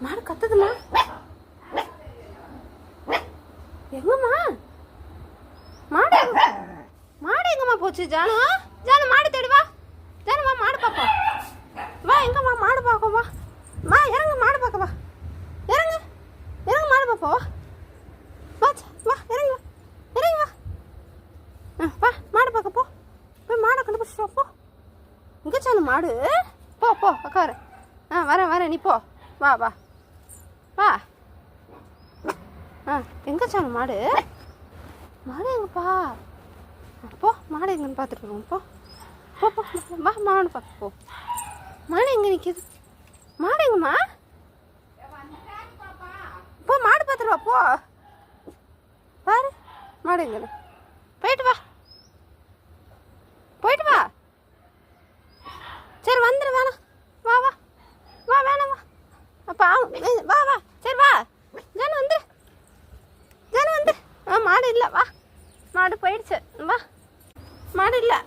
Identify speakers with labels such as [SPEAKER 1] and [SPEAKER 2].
[SPEAKER 1] மாடு கத்துதுமா. எங்கம்மா மாடு? மாடு எங்கம்மா போச்சு? ஜானு ஜானு மாடு தேடி வா. ஜானுமா மாடு பார்ப்போம் வா. எங்கம்மா மாடு பார்க்க வா. வா இறங்கு மாடு பார்க்க வா. இறங்கு இறங்கு மாடு பார்ப்போம் வா. வா இறங்கு வா. இறங்கி வா. வா மாடு பார்க்க போ. போய் மாடை கண்டுபிடிச்சிட்டு வா போ. இங்கே சானு மாடு. போ போ உட்காரு. வரேன் நீ போ. வா வா வா. எங்கே சானு மாடு? மாடு எங்கப்பா? போ மாடு எங்கன்னு பார்த்துட்டு வருவோம். போ போ போ வா மாடு பார்க்க போ. மாடு எங்கே நிற்கிது? மாடு எங்கம்மா? போ மாடு பார்த்துட்டு வா போ. பாரு மாடு எங்கன்னு. போயிட்டு வா போயிட்டு வா. சரி வந்துடு. வேணாம் வா வா வா. வேணாம் வா. அப்பா வா வா. சரி வா. ஜானு வந்துடு. ஜானு வந்து. மாடு இல்லை வா. மாடு போயிடுச்சு. வா மாடு இல்லை.